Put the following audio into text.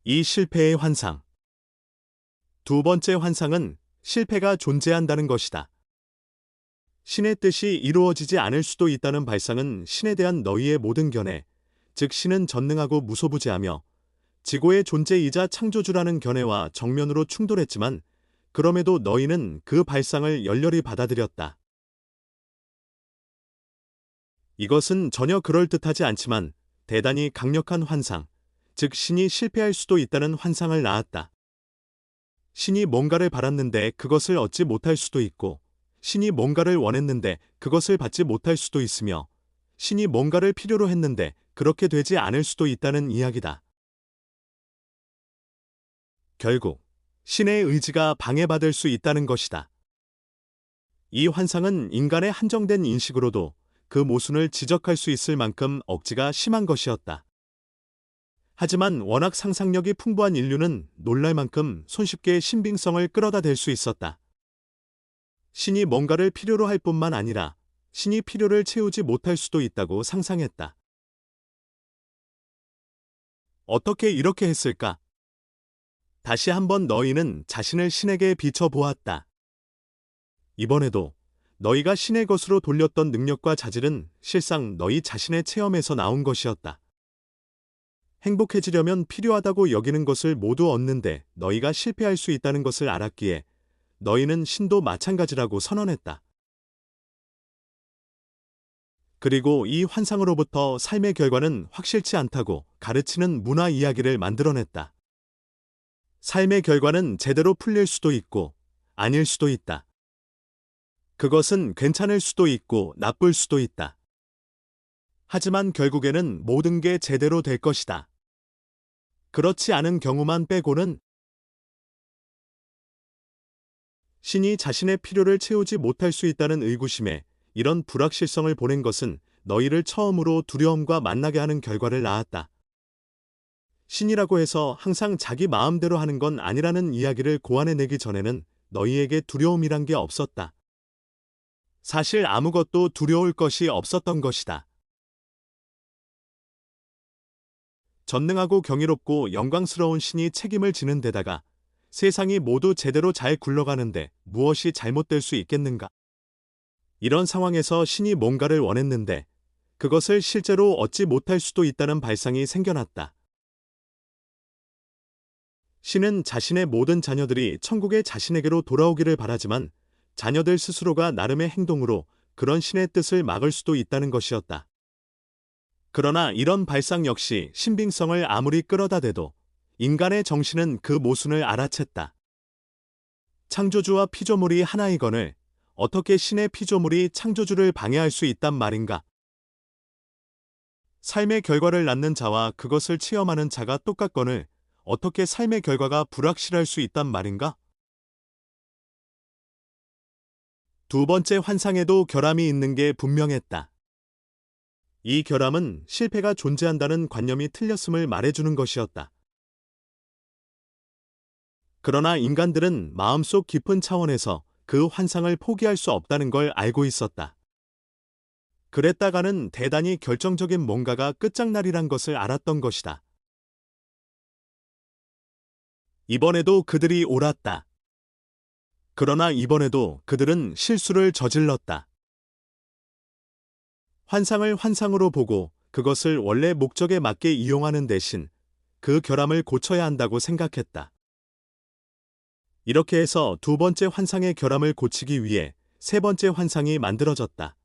이 실패의 환상. 두 번째 환상은 실패가 존재한다는 것이다. 신의 뜻이 이루어지지 않을 수도 있다는 발상은 신에 대한 너희의 모든 견해, 즉 신은 전능하고 무소부재하며 지고의 존재이자 창조주라는 견해와 정면으로 충돌했지만 그럼에도 너희는 그 발상을 열렬히 받아들였다. 이것은 전혀 그럴듯하지 않지만 대단히 강력한 환상, 즉 신이 실패할 수도 있다는 환상을 낳았다. 신이 뭔가를 바랐는데 그것을 얻지 못할 수도 있고, 신이 뭔가를 원했는데 그것을 받지 못할 수도 있으며, 신이 뭔가를 필요로 했는데 그렇게 되지 않을 수도 있다는 이야기다. 결국 신의 의지가 방해받을 수 있다는 것이다. 이 환상은 인간의 한정된 인식으로도 그 모순을 지적할 수 있을 만큼 억지가 심한 것이었다. 하지만 워낙 상상력이 풍부한 인류는 놀랄 만큼 손쉽게 신빙성을 끌어다 댈 수 있었다. 신이 뭔가를 필요로 할 뿐만 아니라 신이 필요를 채우지 못할 수도 있다고 상상했다. 어떻게 이렇게 했을까? 다시 한번 너희는 자신을 신에게 비춰보았다. 이번에도 너희가 신의 것으로 돌렸던 능력과 자질은 실상 너희 자신의 체험에서 나온 것이었다. 행복해지려면 필요하다고 여기는 것을 모두 얻는데 너희가 실패할 수 있다는 것을 알았기에 너희는 신도 마찬가지라고 선언했다. 그리고 이 환상으로부터 삶의 결과는 확실치 않다고 가르치는 문화 이야기를 만들어냈다. 삶의 결과는 제대로 풀릴 수도 있고 아닐 수도 있다. 그것은 괜찮을 수도 있고 나쁠 수도 있다. 하지만 결국에는 모든 게 제대로 될 것이다. 그렇지 않은 경우만 빼고는 신이 자신의 필요를 채우지 못할 수 있다는 의구심에 이런 불확실성을 보낸 것은 너희를 처음으로 두려움과 만나게 하는 결과를 낳았다. 신이라고 해서 항상 자기 마음대로 하는 건 아니라는 이야기를 고안해내기 전에는 너희에게 두려움이란 게 없었다. 사실 아무것도 두려울 것이 없었던 것이다. 전능하고 경이롭고 영광스러운 신이 책임을 지는 데다가 세상이 모두 제대로 잘 굴러가는데 무엇이 잘못될 수 있겠는가? 이런 상황에서 신이 뭔가를 원했는데 그것을 실제로 얻지 못할 수도 있다는 발상이 생겨났다. 신은 자신의 모든 자녀들이 천국의 자신에게로 돌아오기를 바라지만 자녀들 스스로가 나름의 행동으로 그런 신의 뜻을 막을 수도 있다는 것이었다. 그러나 이런 발상 역시 신빙성을 아무리 끌어다 대도 인간의 정신은 그 모순을 알아챘다. 창조주와 피조물이 하나이거늘 어떻게 신의 피조물이 창조주를 방해할 수 있단 말인가? 삶의 결과를 낳는 자와 그것을 체험하는 자가 똑같거늘 어떻게 삶의 결과가 불확실할 수 있단 말인가? 두 번째 환상에도 결함이 있는 게 분명했다. 이 결함은 실패가 존재한다는 관념이 틀렸음을 말해주는 것이었다. 그러나 인간들은 마음속 깊은 차원에서 그 환상을 포기할 수 없다는 걸 알고 있었다. 그랬다가는 대단히 결정적인 뭔가가 끝장나리란 것을 알았던 것이다. 이번에도 그들이 옳았다. 그러나 이번에도 그들은 실수를 저질렀다. 환상을 환상으로 보고 그것을 원래 목적에 맞게 이용하는 대신 그 결함을 고쳐야 한다고 생각했다. 이렇게 해서 두 번째 환상의 결함을 고치기 위해 세 번째 환상이 만들어졌다.